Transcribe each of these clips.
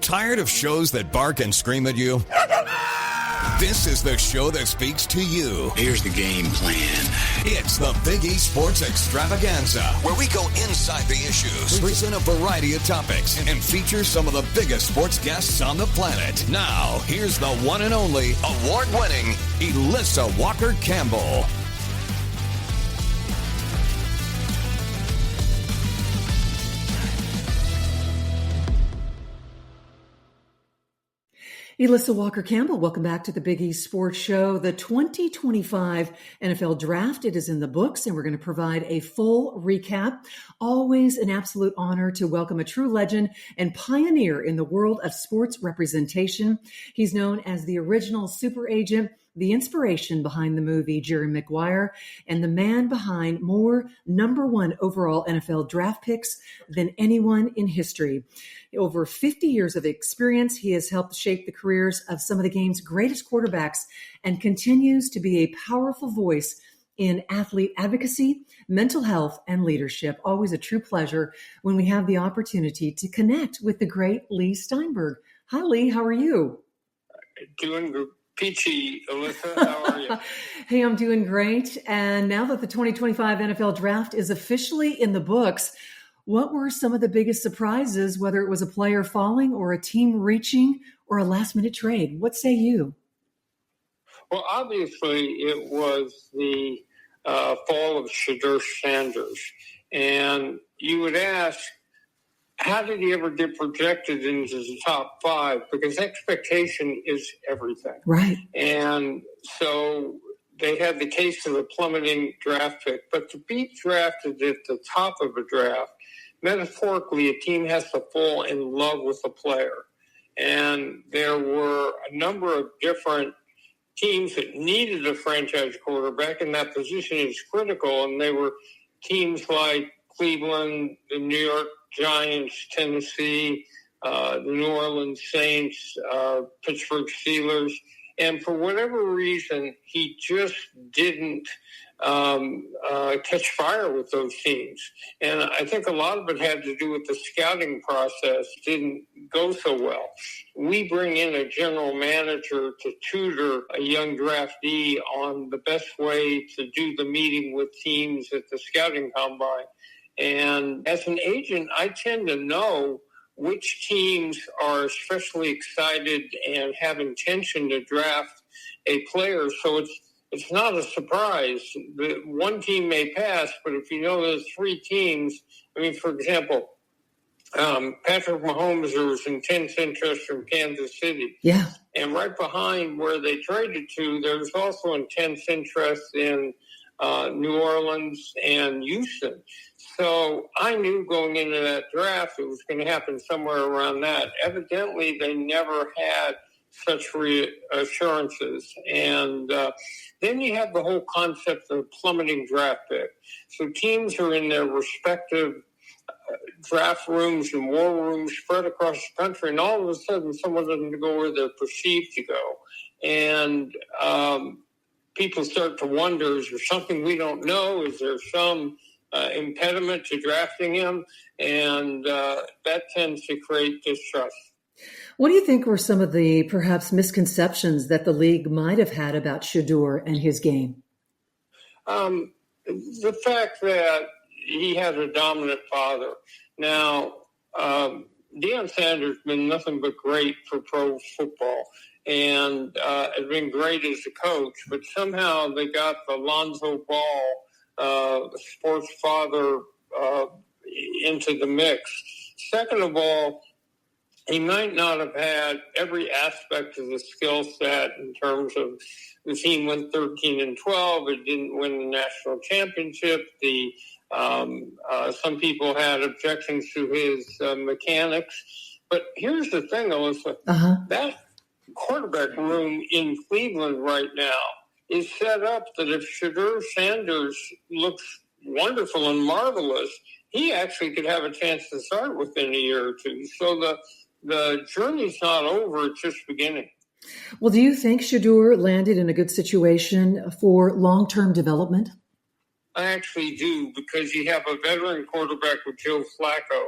Tired of shows that bark and scream at you? This is the show that speaks to you. Here's the game plan. It's the Big E Sports Extravaganza, where we go inside the issues, present a variety of topics, and feature some of the biggest sports guests on the planet. Now, here's the one and only, award-winning Elissa Walker Campbell. Elissa Walker Campbell, welcome back to the Big E Sports Show. The 2025 NFL Draft, it is in the books, and we're going to provide a full recap. Always an absolute honor to welcome a true legend and pioneer in the world of sports representation. He's known as the original super agent, the inspiration behind the movie Jerry Maguire, and the man behind more number one overall NFL draft picks than anyone in history. Over 50 years of experience, he has helped shape the careers of some of the game's greatest quarterbacks and continues to be a powerful voice in athlete advocacy, mental health, and leadership. Always a true pleasure when we have the opportunity to connect with the great Leigh Steinberg. Hi, Leigh. How are you? Doing good. Peachy, Elissa, how are you? Hey, I'm doing great. And now that the 2025 NFL Draft is officially in the books, what were some of the biggest surprises, whether it was a player falling or a team reaching or a last-minute trade? What say you? Well, obviously, it was the fall of Shedeur Sanders. And you would ask, how did he ever get projected into the top five? Because expectation is everything. Right. And so they had the case of the plummeting draft pick. But to be drafted at the top of a draft, metaphorically, a team has to fall in love with a player. And there were a number of different teams that needed a franchise quarterback, and that position is critical. And they were teams like Cleveland, the New York Giants, Tennessee, the New Orleans Saints, Pittsburgh Steelers. And for whatever reason, he just didn't catch fire with those teams. And I think a lot of it had to do with the scouting process didn't go so well. We bring in a general manager to tutor a young draftee on the best way to do the meeting with teams at the scouting combine. And as an agent, I tend to know which teams are especially excited and have intention to draft a player. So it's not a surprise. One team may pass, but if you know there's three teams, I mean, for example, Patrick Mahomes, there was intense interest from Kansas City. Yeah. And right behind where they traded to, there was also intense interest in New Orleans and Houston. So I knew going into that draft it was going to happen somewhere around that. Evidently, they never had such reassurances. And then you have the whole concept of plummeting draft pick. So teams are in their respective draft rooms and war rooms spread across the country, and all of a sudden someone doesn't go where they're perceived to go. And people start to wonder, is there something we don't know? Is there some impediment to drafting him? And that tends to create distrust. What do you think were some of the perhaps misconceptions that the league might have had about Shedeur and his game? The fact that he has a dominant father. Now, Deion Sanders has been nothing but great for pro football and has been great as a coach, but somehow they got the Lonzo Ball, sports father, into the mix. Second of all, he might not have had every aspect of the skill set in terms of the team went 13-12. It didn't win the national championship. Some people had objections to his mechanics. But here's the thing, Elissa. That quarterback room in Cleveland right now is set up that if Shedeur Sanders looks wonderful and marvelous, he actually could have a chance to start within a year or two. So the journey's not over, it's just beginning. Well, do you think Shedeur landed in a good situation for long-term development? I actually do, because you have a veteran quarterback with Joe Flacco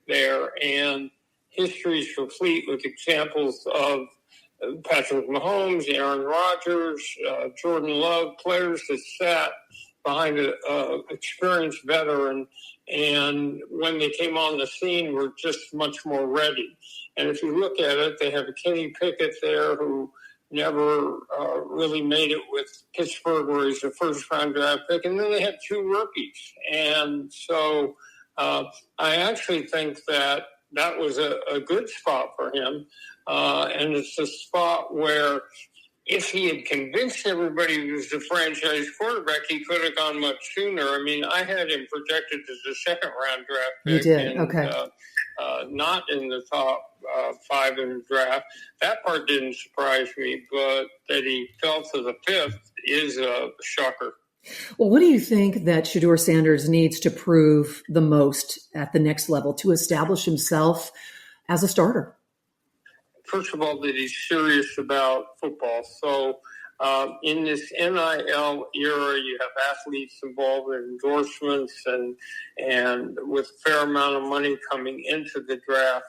there, and history is replete with examples of Patrick Mahomes, Aaron Rodgers, Jordan Love, players that sat behind an experienced veteran, and when they came on the scene were just much more ready. And if you look at it, they have a Kenny Pickett there who never really made it with Pittsburgh, where he's a first-round draft pick, and then they have two rookies. And so I actually think that was a good spot for him, and it's a spot where if he had convinced everybody he was the franchise quarterback, he could have gone much sooner. I mean, I had him projected as a second-round draft pick. You did, and, okay. Not in the top 5 in the draft. That part didn't surprise me, but that he fell to the 5th is a shocker. Well, what do you think that Shedeur Sanders needs to prove the most at the next level to establish himself as a starter? First of all, that he's serious about football. So in this NIL era, you have athletes involved in endorsements and with a fair amount of money coming into the draft.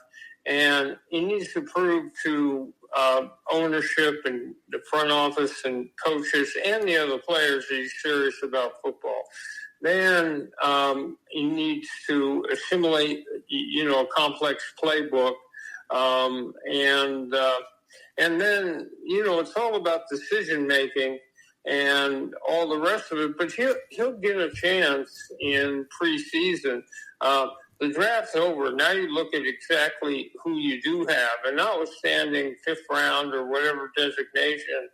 And he needs to prove to ownership and the front office and coaches and the other players that he's serious about football. Then he needs to assimilate, a complex playbook. And then, it's all about decision making and all the rest of it, but he'll get a chance in preseason. The draft's over. Now you look at exactly who you do have, and notwithstanding 5th round or whatever designation,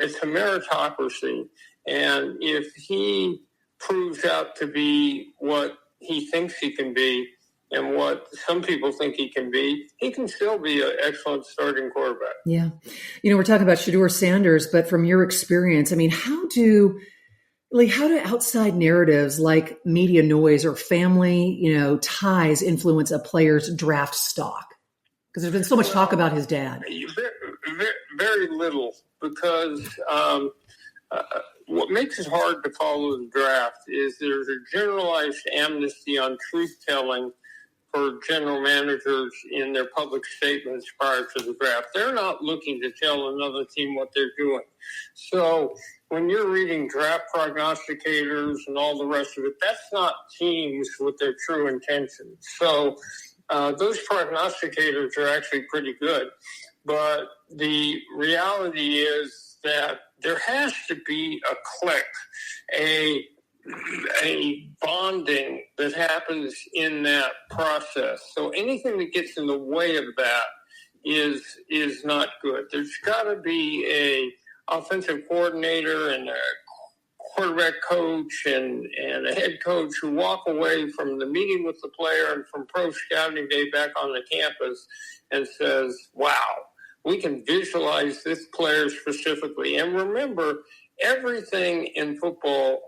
it's a meritocracy. And if he proves out to be what he thinks he can be, and what some people think he can be, he can still be an excellent starting quarterback. Yeah. We're talking about Shedeur Sanders, but from your experience, I mean, how do outside narratives like media noise or family, ties influence a player's draft stock? Because there's been so much talk about his dad. Very, very little, because what makes it hard to follow the draft is there's a generalized amnesty on truth-telling for general managers in their public statements prior to the draft. They're not looking to tell another team what they're doing. So when you're reading draft prognosticators and all the rest of it, that's not teams with their true intentions. So those prognosticators are actually pretty good. But the reality is that there has to be a click, a bonding that happens in that process. So anything that gets in the way of that is not good. There's got to be a offensive coordinator and a quarterback coach and a head coach who walk away from the meeting with the player and from pro scouting day back on the campus and says, wow, we can visualize this player specifically. And remember, everything in football,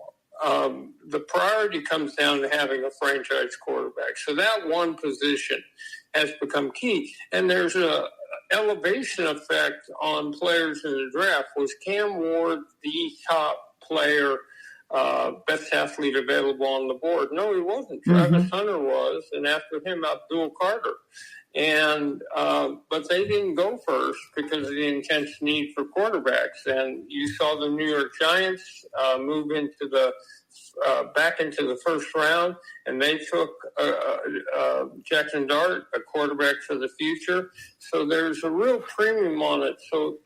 the priority comes down to having a franchise quarterback. So that one position has become key. And there's a elevation effect on players in the draft. Was Cam Ward the top player, best athlete available on the board? No, he wasn't. Travis Hunter was, and after him, Abdul Carter. And but they didn't go first because of the intense need for quarterbacks. And you saw the New York Giants move into the back into the first round, and they took Jackson Dart, a quarterback for the future. So there's a real premium on it. So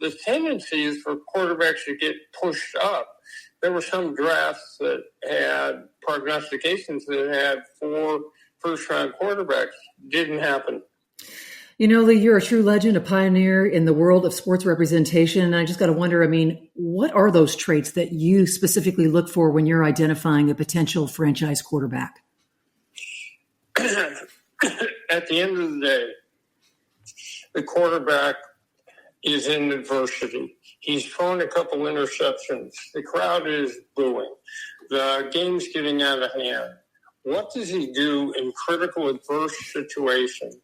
the tendency is for quarterbacks to get pushed up. There were some drafts that had prognostications that had 4 first-round quarterbacks. Didn't happen. Leigh, you're a true legend, a pioneer in the world of sports representation. And I just got to wonder, what are those traits that you specifically look for when you're identifying a potential franchise quarterback? At the end of the day, the quarterback is in adversity. He's thrown a couple interceptions. The crowd is booing. The game's getting out of hand. What does he do in critical adverse situations?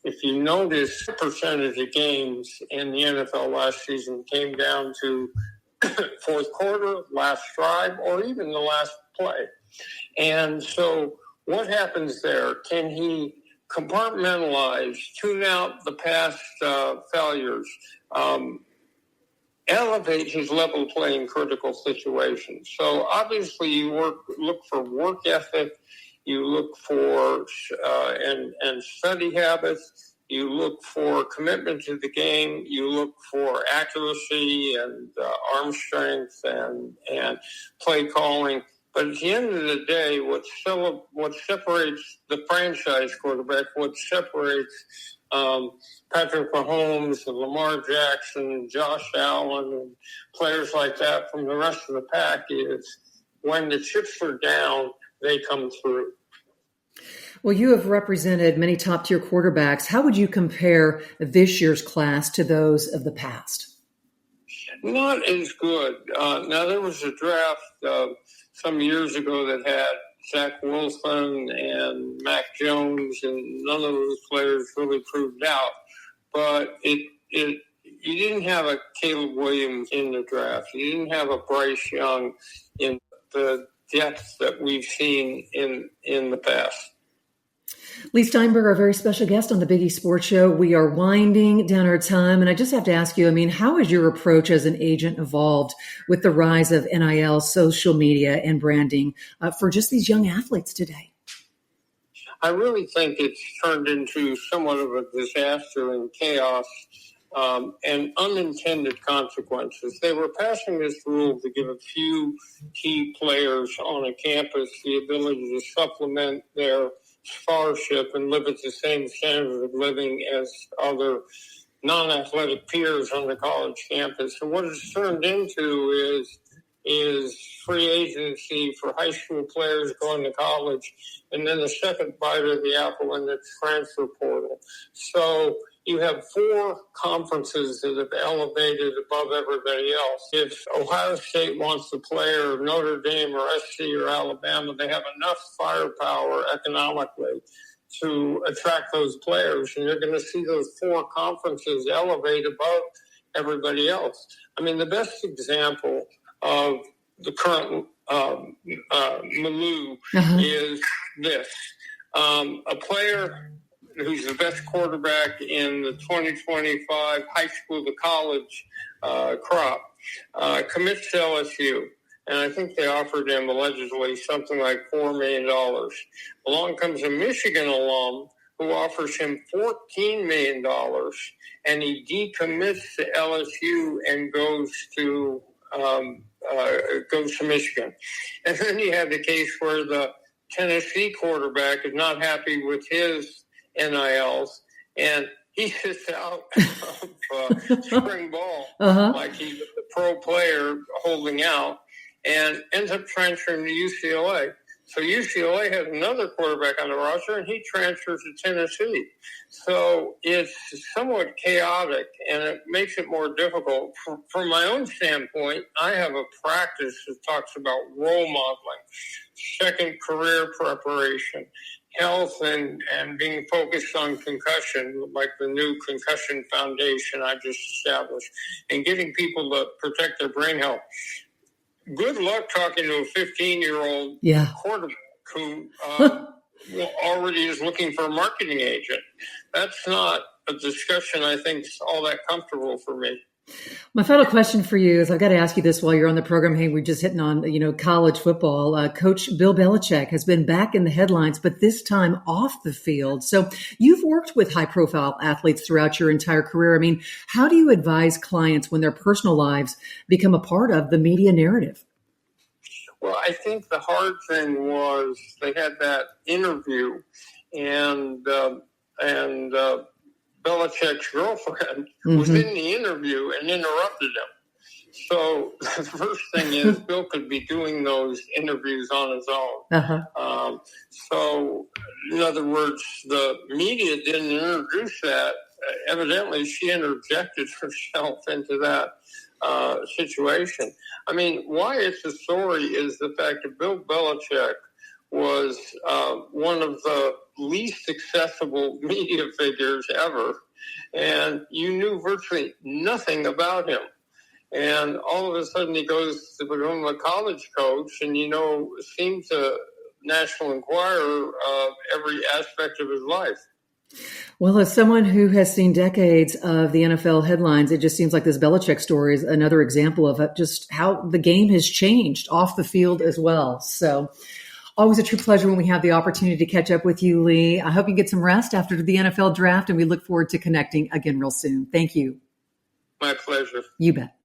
If you notice, the percentage of games in the NFL last season came down to fourth quarter, last drive, or even the last play. And so what happens there? Can he compartmentalize, tune out the past failures, elevate his level of play in critical situations. So obviously you look for work ethic, you look for and study habits, you look for commitment to the game, you look for accuracy and arm strength and play calling. But at the end of the day, what separates the franchise quarterback, what separates Patrick Mahomes and Lamar Jackson and Josh Allen and players like that from the rest of the pack is when the chips are down, they come through. Well, you have represented many top-tier quarterbacks. How would you compare this year's class to those of the past? Not as good. Now, there was a draft some years ago that had Zach Wilson and Mac Jones, and none of those players really proved out. But you didn't have a Caleb Williams in the draft. You didn't have a Bryce Young in the depth that we've seen in the past. Leigh Steinberg, our very special guest on the Big East Sports Show. We are winding down our time, and I just have to ask you, how has your approach as an agent evolved with the rise of NIL, social media, and branding for just these young athletes today? I really think it's turned into somewhat of a disaster and chaos and unintended consequences. They were passing this rule to give a few key players on a campus the ability to supplement their scholarship and live at the same standard of living as other non-athletic peers on the college campus. And what it's turned into is free agency for high school players going to college, and then the second bite of the apple in the transfer portal. So you have 4 conferences that have elevated above everybody else. If Ohio State wants to play, or Notre Dame or SC or Alabama, they have enough firepower economically to attract those players, and you're going to see those 4 conferences elevate above everybody else. The best example of the current milieu is this. A player who's the best quarterback in the 2025 high school to college crop, commits to LSU. And I think they offered him allegedly something like $4 million. Along comes a Michigan alum who offers him $14 million, and he decommits to LSU and goes to Michigan. And then you have the case where the Tennessee quarterback is not happy with his NILs, and he sits out of spring ball like he's a pro player holding out, and ends up transferring to UCLA. So UCLA has another quarterback on the roster, and he transfers to Tennessee. So it's somewhat chaotic, and it makes it more difficult. From my own standpoint, I have a practice that talks about role modeling, second career preparation, health, and being focused on concussion, like the new concussion foundation I just established, and getting people to protect their brain health. Good luck talking to a 15-year-old quarterback who already is looking for a marketing agent. That's not a discussion I think is all that comfortable for me. My final question for you is, I've got to ask you this while you're on the program. Hey, we're just hitting on, college football. Coach Bill Belichick has been back in the headlines, but this time off the field. So you've worked with high-profile athletes throughout your entire career. How do you advise clients when their personal lives become a part of the media narrative? Well, I think the hard thing was they had that interview, and Belichick's girlfriend was in the interview and interrupted him. So the first thing is Bill could be doing those interviews on his own. So in other words, the media didn't introduce that. Evidently, she interjected herself into that situation. Why it's a story is the fact that Bill Belichick was one of the least accessible media figures ever, and you knew virtually nothing about him. And all of a sudden he goes to become a college coach, and, seems to National Enquirer every aspect of his life. Well, as someone who has seen decades of the NFL headlines, it just seems like this Belichick story is another example of just how the game has changed off the field as well. So always a true pleasure when we have the opportunity to catch up with you, Leigh. I hope you get some rest after the NFL draft, and we look forward to connecting again real soon. Thank you. My pleasure. You bet.